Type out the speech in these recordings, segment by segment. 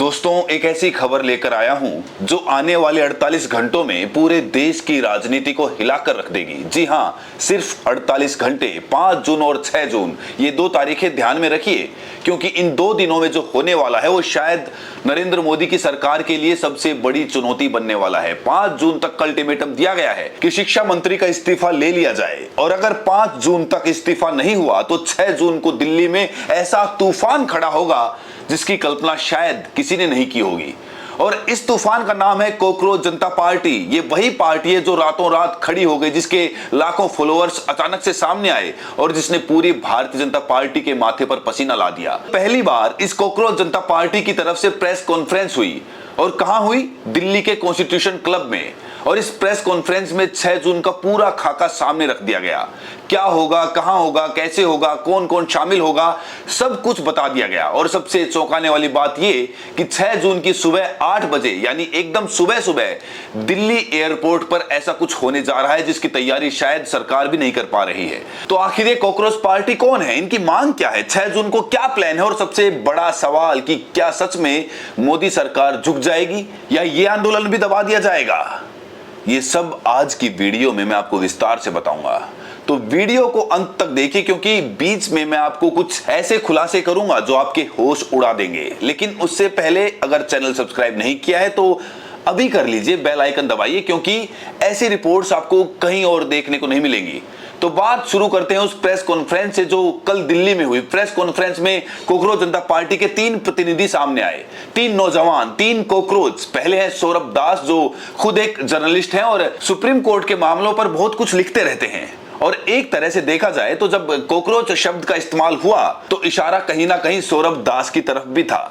दोस्तों, एक ऐसी खबर लेकर आया हूं जो आने वाले 48 घंटों में पूरे देश की राजनीति को हिलाकर रख देगी। जी हां, सिर्फ 48 घंटे, 5 जून और 6 जून, ये दो तारीखें ध्यान में रखिए, क्योंकि इन दो दिनों में जो होने वाला है वो शायद नरेंद्र मोदी की सरकार के लिए सबसे बड़ी चुनौती बनने वाला है। 5 जून तक का अल्टीमेटम दिया गया है कि शिक्षा मंत्री का इस्तीफा ले लिया जाए, और अगर 5 जून तक इस्तीफा नहीं हुआ तो 6 जून को दिल्ली में ऐसा तूफान खड़ा होगा जिसकी कल्पना शायद किसी ने नहीं की होगी। और इस तूफान का नाम है कॉकरोच जनता पार्टी। ये वही पार्टी है जो रातों रात खड़ी हो गई, जिसके लाखों फॉलोअर्स अचानक से सामने आए और जिसने पूरी भारतीय जनता पार्टी के माथे पर पसीना ला दिया। पहली बार इस कॉकरोच जनता पार्टी की तरफ से प्रेस कॉन्फ्रेंस हुई, और कहां हुई? दिल्ली के कॉन्स्टिट्यूशन क्लब में। और इस प्रेस कॉन्फ्रेंस में 6 जून का पूरा खाका सामने रख दिया गया। क्या होगा, कहां होगा, कैसे होगा, कौन कौन शामिल होगा, सब कुछ बता दिया गया। और सबसे चौंकाने वाली बात यह कि 6 जून की सुबह 8 बजे, यानी एकदम सुबह सुबह दिल्ली एयरपोर्ट पर ऐसा कुछ होने जा रहा है जिसकी तैयारी शायद सरकार भी नहीं कर पा रही है। तो आखिर ये कॉकरोच पार्टी कौन है, इनकी मांग क्या है, 6 जून को क्या प्लान है, और सबसे बड़ा सवाल कि क्या सच में मोदी सरकार झुक जाएगी या ये आंदोलन भी दबा दिया जाएगा? ये सब आज की वीडियो में मैं आपको विस्तार से बताऊंगा, तो वीडियो को अंत तक देखिए, क्योंकि बीच में मैं आपको कुछ ऐसे खुलासे करूंगा जो आपके होश उड़ा देंगे। लेकिन उससे पहले अगर चैनल सब्सक्राइब नहीं किया है तो अभी कर लीजिए, बेल आइकन दबाइए, क्योंकि ऐसी रिपोर्ट्स आपको कहीं और देखने को नहीं मिलेंगी। तो बात शुरू करते हैं उस प्रेस कॉन्फ्रेंस से जो कल दिल्ली में हुई। प्रेस कॉन्फ्रेंस में कॉकरोच जनता पार्टी के 3 प्रतिनिधि सामने आए, 3 नौजवान, 3 कॉकरोच। पहले है सौरभ दास, जो खुद एक जर्नलिस्ट हैं और सुप्रीम कोर्ट के मामलों पर बहुत कुछ लिखते रहते हैं। और एक तरह से देखा जाए तो जब कॉकरोच शब्द का इस्तेमाल हुआ तो इशारा कहीं ना कहीं सौरभ दास की तरफ भी था।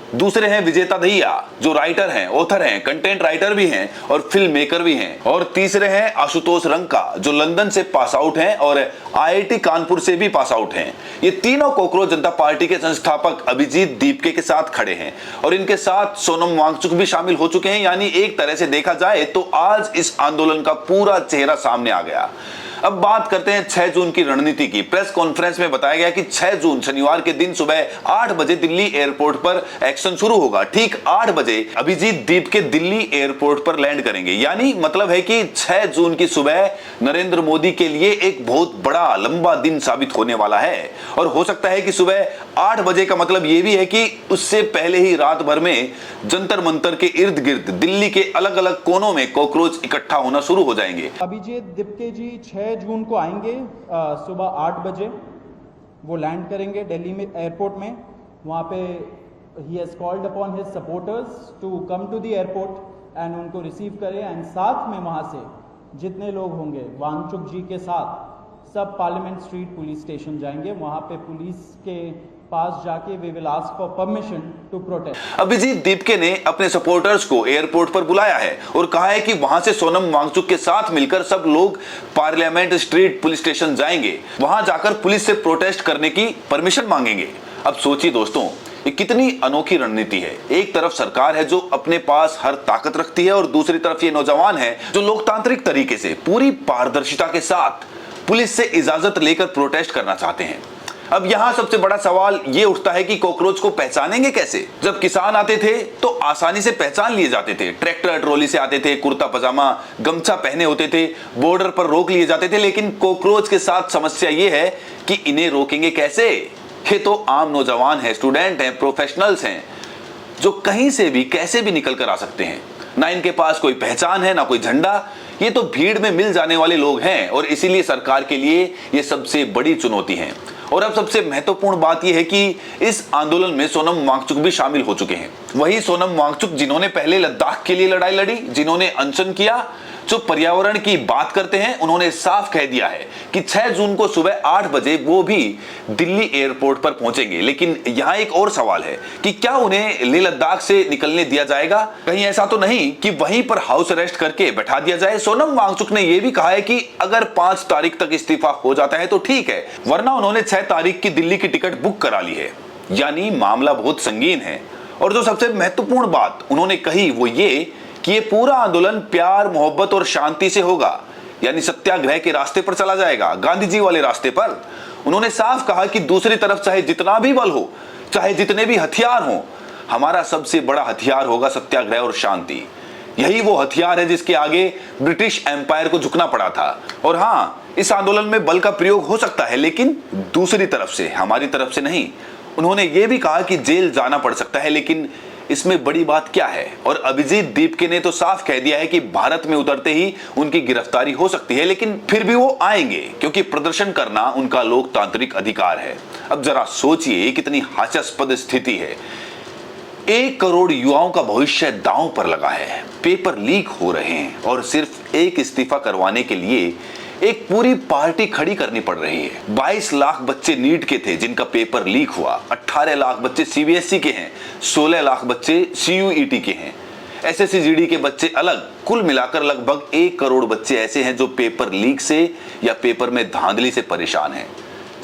दूसरे हैं विजेता दहिया, जो राइटर हैं, ऑथर हैं, कंटेंट राइटर भी हैं और फिल्म मेकर भी हैं। और तीसरे हैं आशुतोष रंका, जो लंदन से पास आउट हैं और आईआईटी कानपुर से भी पास आउट हैं। ये तीनों कॉकरोच जनता पार्टी के संस्थापक अभिजीत दीपके के साथ खड़े हैं, और इनके साथ सोनम वांगचुक भी शामिल हो चुके हैं। यानी एक तरह से देखा जाए तो आज इस आंदोलन का पूरा चेहरा सामने आ गया। अब बात करते हैं 6 जून की रणनीति की। प्रेस कॉन्फ्रेंस में बताया गया कि 6 जून शनिवार के दिन सुबह 8 बजे दिल्ली एयरपोर्ट पर एक्शन शुरू होगा। ठीक 8 बजे अभिजीत दीपके दिल्ली एयरपोर्ट पर लैंड करेंगे। यानी मतलब है कि 6 जून की सुबह नरेंद्र मोदी के लिए एक बहुत बड़ा लंबा दिन साबित होने वाला है। और हो सकता है कि सुबह 8 बजे का मतलब यह भी है कि उससे पहले ही रात भर में जंतर मंतर के इर्द गिर्द दिल्ली के अलग अलग कोनों में कॉकरोच इकट्ठा होना शुरू हो जाएंगे। अभिजीत दीपके जी 6 जून को आएंगे सुबह 8 बजे। वो लैंड करेंगे दिल्ली में एयरपोर्ट में। वहाँ पे ही has called upon his supporters to come to the airport and उनको रिसीव करें। एंड साथ में वहाँ से जितने लोग होंगे वांगचुक जी के साथ सब पार्लियामेंट स्ट्रीट पुलिस स्टेशन जाएंगे। वहाँ पे पुलिस के पास जाके we will ask for permission to protest. Abhijit Dipke ने अपने सपोर्टर्स को एयरपोर्ट पर बुलाया है और कहा है कि वहां से सोनम वांगचुक के साथ मिलकर सब लोग पार्लियामेंट स्ट्रीट पुलिस स्टेशन जाएंगे। वहां जाकर पुलिस से प्रोटेस्ट करने की परमिशन मांगेंगे। अब सोचिए दोस्तों, ये कितनी अनोखी रणनीति है। एक तरफ सरकार है जो अपने पास हर ताकत रखती है, और दूसरी तरफ ये नौजवान है जो लोकतांत्रिक तरीके से पूरी पारदर्शिता के साथ पुलिस से इजाजत लेकर प्रोटेस्ट करना चाहते हैं। अब यहां सबसे बड़ा सवाल यह उठता है कि कॉकरोच को पहचानेंगे कैसे? जब किसान आते थे तो आसानी से पहचान लिए जाते थे। ट्रैक्टर ट्रॉली से आते थे, कुर्ता पजामा गमछा पहने होते थे, बॉर्डर पर रोक लिए जाते थे। लेकिन कॉकरोच के साथ समस्या यह है कि इन्हें रोकेंगे कैसे? ये तो आम नौजवान है, स्टूडेंट हैं, प्रोफेशनल्स हैं, जो कहीं से भी कैसे भी निकल कर आ सकते हैं। ना इनके पास कोई पहचान है, ना कोई झंडा। ये तो भीड़ में मिल जाने वाले लोग हैं, और इसीलिए सरकार के लिए ये सबसे बड़ी चुनौती है। और अब सबसे महत्वपूर्ण बात यह है कि इस आंदोलन में सोनम वांगचुक भी शामिल हो चुके हैं। वही सोनम वांगचुक जिन्होंने पहले लद्दाख के लिए लड़ाई लड़ी, जिन्होंने अनशन किया, जो पर्यावरण की बात करते हैं, उन्होंने साफ कह दिया है कि 6 जून को सुबह 8 बजे वो भी दिल्ली एयरपोर्ट पर पहुंचेंगे। लेकिन यहां एक और सवाल है कि क्या उन्हें लेह लद्दाख से निकलने दिया जाएगा? कहीं ऐसा तो नहीं कि वहीं पर हाउस अरेस्ट करके बैठा दिया जाए? सोनम वांगचुक ने यह भी कहा है कि अगर 5 तारीख तक इस्तीफा हो जाता है तो ठीक है, वरना उन्होंने 6 तारीख की दिल्ली की टिकट बुक करा ली है। यानी मामला बहुत संगीन है। और जो सबसे महत्वपूर्ण बात उन्होंने कही वो ये कि ये पूरा आंदोलन प्यार, मोहब्बत और शांति से होगा। यानी सत्याग्रह के रास्ते पर चला जाएगा, गांधी जी वाले रास्ते पर। उन्होंने साफ कहा कि दूसरी तरफ चाहे जितना भी बल हो, चाहे जितने भी हथियार हों, हमारा सबसे बड़ा हथियार होगा सत्याग्रह और शांति। यही वो हथियार है जिसके आगे ब्रिटिश एम्पायर को झुकना पड़ा था। और हाँ, इस आंदोलन में बल का प्रयोग हो सकता है, लेकिन दूसरी तरफ से, हमारी तरफ से नहीं। उन्होंने ये भी कहा कि जेल जाना पड़ सकता है, लेकिन इसमें बड़ी बात क्या है? और अभिजीत दीपके ने तो साफ कह दिया है कि भारत में उतरते ही उनकी गिरफ्तारी हो सकती है, लेकिन फिर भी वो आएंगे क्योंकि प्रदर्शन करना उनका लोकतांत्रिक अधिकार है। अब जरा सोचिए कितनी हास्यास्पद स्थिति है। 1 करोड़ युवाओं का भविष्य दांव पर लगा है, पेपर लीक हो रहे हैं और सिर्फ एक इस्तीफा करवाने के लिए एक पूरी पार्टी खड़ी करनी पड़ रही है। 22 लाख बच्चे नीट के थे जिनका पेपर लीक हुआ, 18 लाख बच्चे सीबीएसई के हैं, 16 लाख बच्चे सीयूईटी के हैं, एसएससी जीडी के बच्चे अलग। कुल मिलाकर लगभग 1 करोड़ बच्चे ऐसे हैं जो पेपर लीक से या पेपर में धांधली से परेशान हैं।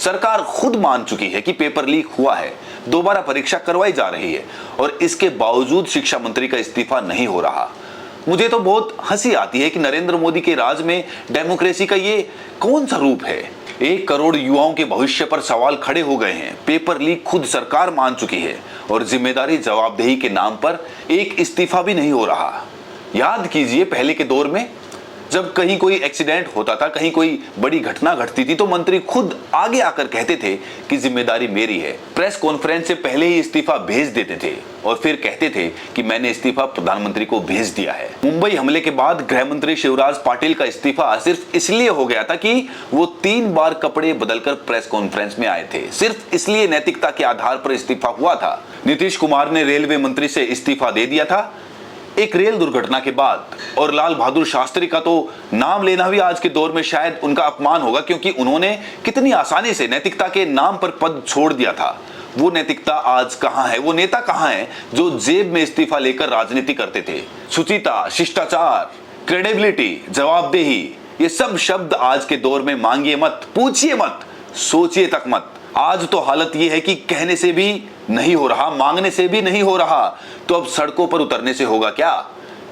सरकार खुद मान चुकी है कि पेपर लीक हुआ है, दोबारा परीक्षा करवाई जा रही है और इसके बावजूद शिक्षा मंत्री का इस्तीफा नहीं हो रहा। मुझे तो बहुत हंसी आती है कि नरेंद्र मोदी के राज में डेमोक्रेसी का ये कौन सा रूप है। 1 करोड़ युवाओं के भविष्य पर सवाल खड़े हो गए हैं, पेपर लीक खुद सरकार मान चुकी है और जिम्मेदारी जवाबदेही के नाम पर एक इस्तीफा भी नहीं हो रहा। याद कीजिए, पहले के दौर में जब कहीं कोई एक्सीडेंट होता था, कहीं कोई बड़ी घटना घटती थी, तो मंत्री खुद आगे आकर कहते थे कि जिम्मेदारी मेरी है। प्रेस कॉन्फ्रेंस से पहले ही इस्तीफा भेज देते थे और फिर कहते थे कि मैंने इस्तीफा प्रधानमंत्री को भेज दिया है। मुंबई हमले के बाद गृह मंत्री शिवराज पाटिल का इस्तीफा सिर्फ इसलिए हो गया था कि वो 3 बार कपड़े बदलकर प्रेस कॉन्फ्रेंस में आए थे। सिर्फ इसलिए नैतिकता के आधार पर इस्तीफा हुआ था। नीतीश कुमार ने रेलवे मंत्री से इस्तीफा दे दिया था एक रेल दुर्घटना के बाद। और लाल बहादुर शास्त्री का तो नाम लेना भी आज के दौर में शायद उनका अपमान होगा, क्योंकि उन्होंने कितनी आसानी से नैतिकता के नाम पर पद छोड़ दिया था। वो नैतिकता आज कहां है? वो नेता कहां है जो जेब में इस्तीफा लेकर राजनीति करते थे? शुचिता, शिष्टाचार, क्रेडिबिलिटी, जवाबदेही, ये सब शब्द आज के दौर में मांगिए मत, पूछिए मत, सोचिए तक मत। आज तो हालत ये है कि कहने से भी नहीं हो रहा, मांगने से भी नहीं हो रहा, तो अब सड़कों पर उतरने से होगा क्या?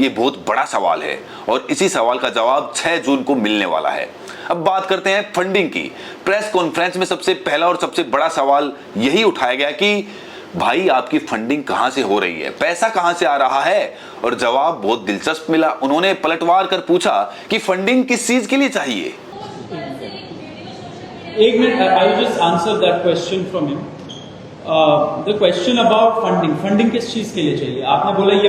ये बहुत बड़ा सवाल है और इसी सवाल का जवाब 6 जून को मिलने वाला है। अब बात करते हैं फंडिंग की। प्रेस कॉन्फ्रेंस में सबसे पहला और सबसे बड़ा सवाल यही उठाया गया कि भाई आपकी फंडिंग कहां से हो रही है, पैसा कहां से आ रहा है? और जवाब बहुत दिलचस्प मिला। उन्होंने पलटवार कर पूछा कि फंडिंग किस चीज के लिए चाहिए। एक minute, I will just answer that question from him. The question about funding किस चीज के लिए चाहिए? आपने बोला ये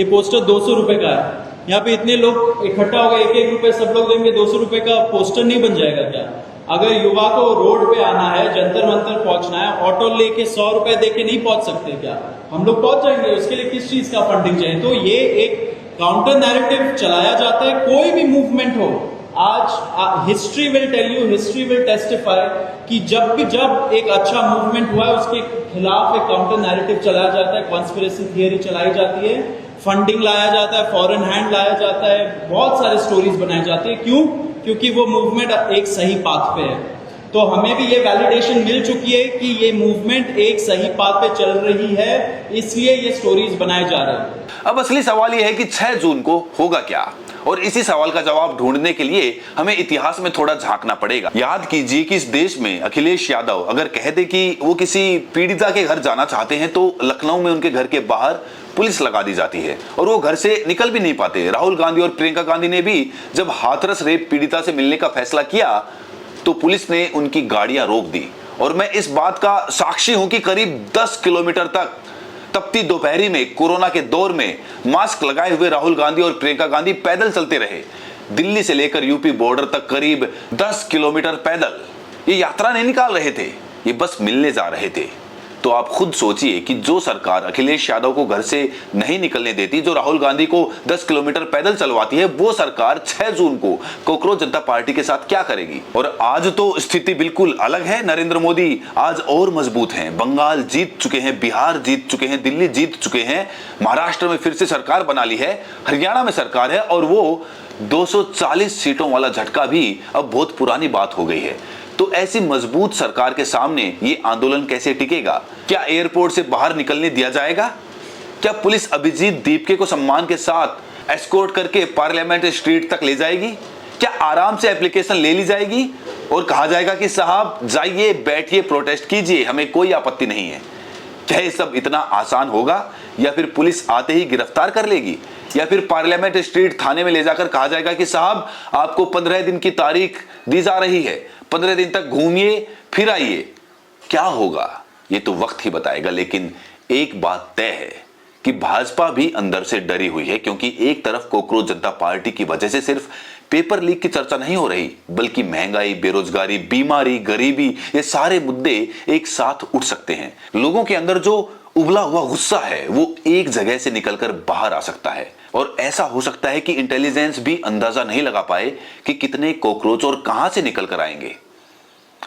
पोस्टर 200 रुपए का है, यहाँ पे इतने लोग इकट्ठा हो गए, 1-1 रुपए सब लोग देंगे, 200 रुपए का पोस्टर नहीं बन जाएगा क्या? अगर युवा को रोड पे आना है, जंतर मंतर पहुंचना है, ऑटो लेके 100 रुपए देके नहीं पहुंच सकते क्या? हम लोग पहुंच जाएंगे, उसके लिए किस चीज का फंडिंग चाहिए? तो ये एक काउंटर नैरेटिव चलाया जाता है। कोई भी मूवमेंट हो, आज history will tell you, history will testify कि जब एक अच्छा मूवमेंट हुआ है उसके खिलाफ एक काउंटर नैरेटिव चलाया जाता है, कॉन्स्पिरेसी थियरी चलाई जाती है, फंडिंग लाया जाता है, फॉरेन हैंड लाया जाता है, बहुत सारे स्टोरीज बनाए जाते हैं। क्यों? क्योंकि वो मूवमेंट एक सही पाथ पे है। तो हमें भी ये वैलिडेशन मिल चुकी है कि ये मूवमेंट एक सही पाथ पे चल रही है, इसलिए ये स्टोरीज बनाए जा रहे हैं। अब असली सवाल ये है कि 6 जून को होगा क्या? और इसी सवाल का जवाब ढूंढने के लिए हमें इतिहास में थोड़ा झांकना पड़ेगा। याद कीजिए कि इस देश में अखिलेश यादव अगर कह दे कि वो किसी पीड़िता के घर जाना चाहते हैं तो लखनऊ में उनके घर के बाहर पुलिस लगा दी जाती है और वो घर से निकल भी नहीं पाते। राहुल गांधी और प्रियंका गांधी ने भी जब हाथरस रेप पीड़िता से मिलने का फैसला किया तो पुलिस ने उनकी गाड़ियां रोक दी। और मैं इस बात का साक्षी हूं कि करीब 10 किलोमीटर तक तपती दोपहरी में कोरोना के दौर में मास्क लगाए हुए राहुल गांधी और प्रियंका गांधी पैदल चलते रहे। दिल्ली से लेकर यूपी बॉर्डर तक करीब 10 किलोमीटर पैदल। ये यात्रा नहीं निकाल रहे थे, ये बस मिलने जा रहे थे। तो आप खुद सोचिए कि जो सरकार अखिलेश यादव को घर से नहीं निकलने देती, जो राहुल गांधी को 10 किलोमीटर पैदल चलवाती है, वो सरकार 6 जून को कॉकरोच जनता पार्टी के साथ क्या करेगी? और आज तो स्थिति बिल्कुल अलग है। नरेंद्र मोदी आज और मजबूत हैं। बंगाल जीत चुके हैं, बिहार जीत चुके हैं, दिल्ली जीत चुके हैं, महाराष्ट्र में फिर से सरकार बना ली है, हरियाणा में सरकार है और वो 240 सीटों वाला झटका भी अब बहुत पुरानी बात हो गई है। तो ऐसी मजबूत सरकार के सामने ये आंदोलन कैसे टिकेगा? क्या एयरपोर्ट से बाहर निकलने दिया जाएगा? क्या पुलिस अभिजीत दीपके को सम्मान के साथ एस्कॉर्ट करके पार्लियामेंट स्ट्रीट तक ले जाएगी? क्या आराम से एप्लीकेशन ले ली जाएगी और कहा जाएगा कि साहब जाइए, बैठिए, प्रोटेस्ट कीजिए, हमें कोई आपत्ति नहीं है? क्या ये सब इतना आसान होगा, या फिर पुलिस आते ही गिरफ्तार कर लेगी, या फिर पार्लियामेंट स्ट्रीट थाने में ले जाकर कहा जाएगा कि साहब आपको 15 दिन की तारीख दी जा रही है, 15 दिन तक घूमिए फिर आइए। क्या होगा ये तो वक्त ही बताएगा, लेकिन एक बात तय है कि भाजपा भी अंदर से डरी हुई है, क्योंकि एक तरफ कोकरोच जनता पार्टी की वजह से सिर्फ पेपर लीक की चर्चा नहीं हो रही, बल्कि महंगाई, बेरोजगारी, बीमारी, गरीबी, ये सारे मुद्दे एक साथ उठ सकते हैं। लोगों के अंदर जो उबला हुआ गुस्सा है वो एक जगह से निकलकर बाहर आ सकता है, और ऐसा हो सकता है कि इंटेलिजेंस भी अंदाजा नहीं लगा पाए कि कितने कोकरोच और कहां से निकल कर आएंगे।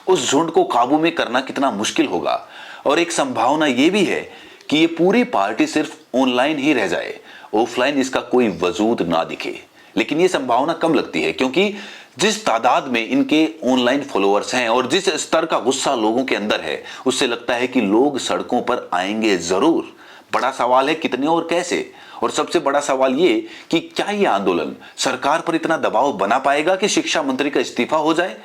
उस झुंड को काबू में करना कितना मुश्किल होगा। और एक संभावना यह भी है कि ये पूरी पार्टी सिर्फ ऑनलाइन ही रह जाए, ऑफलाइन इसका कोई वजूद ना दिखे। लेकिन ये संभावना कम लगती है, क्योंकि जिस तादाद में इनके ऑनलाइन फॉलोअर्स हैं और जिस स्तर का गुस्सा लोगों के अंदर है, उससे लगता है कि लोग सड़कों पर आएंगे जरूर। बड़ा सवाल है कितने और कैसे, और सबसे बड़ा सवाल ये कि क्या ये आंदोलन सरकार पर इतना दबाव बना पाएगा कि शिक्षा मंत्री का इस्तीफा हो जाए।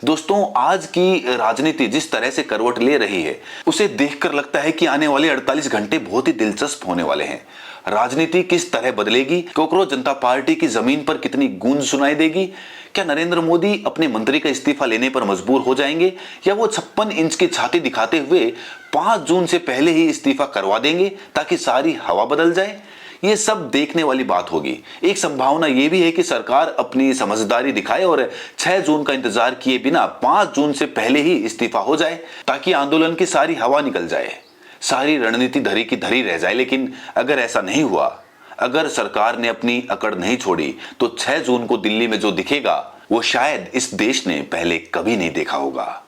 दोस्तों, आज की राजनीति जिस तरह से करवट ले रही है, उसे देखकर लगता है कि आने वाले 48 घंटे बहुत ही दिलचस्प होने वाले हैं। राजनीति किस तरह बदलेगी, कोकरोच जनता पार्टी की जमीन पर कितनी गूंज सुनाई देगी, क्या नरेंद्र मोदी अपने मंत्री का इस्तीफा लेने पर मजबूर हो जाएंगे, या वो 56 इंच की छाती दिखाते हुए 5 जून से पहले ही इस्तीफा करवा देंगे ताकि सारी हवा बदल जाए। ये सब देखने वाली बात होगी। एक संभावना यह भी है कि सरकार अपनी समझदारी दिखाए और 6 जून का इंतजार किए बिना 5 जून से पहले ही इस्तीफा हो जाए, ताकि आंदोलन की सारी हवा निकल जाए, सारी रणनीति धरी की धरी रह जाए। लेकिन अगर ऐसा नहीं हुआ, अगर सरकार ने अपनी अकड़ नहीं छोड़ी, तो 6 जून को दिल्ली में जो दिखेगा वो शायद इस देश ने पहले कभी नहीं देखा होगा।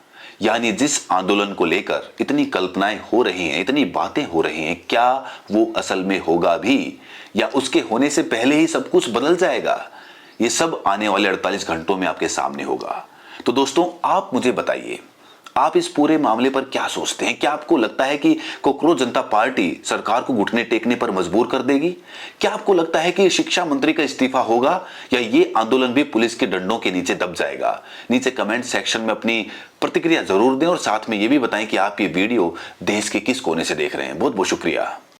यानी जिस आंदोलन को लेकर इतनी कल्पनाएं हो रही हैं, इतनी बातें हो रही हैं, क्या वो असल में होगा भी, या उसके होने से पहले ही सब कुछ बदल जाएगा? ये सब आने वाले 48 घंटों में आपके सामने होगा। तो दोस्तों, आप मुझे बताइए, आप इस पूरे मामले पर क्या सोचते हैं? क्या आपको लगता है कि कोकरोच जनता पार्टी सरकार को घुटने टेकने पर मजबूर कर देगी? क्या आपको लगता है कि शिक्षा मंत्री का इस्तीफा होगा, या ये आंदोलन भी पुलिस के डंडों के नीचे दब जाएगा? नीचे कमेंट सेक्शन में अपनी प्रतिक्रिया जरूर दें, और साथ में ये भी बताएं कि आप ये वीडियो देश के किस कोने से देख रहे हैं। बहुत बहुत शुक्रिया।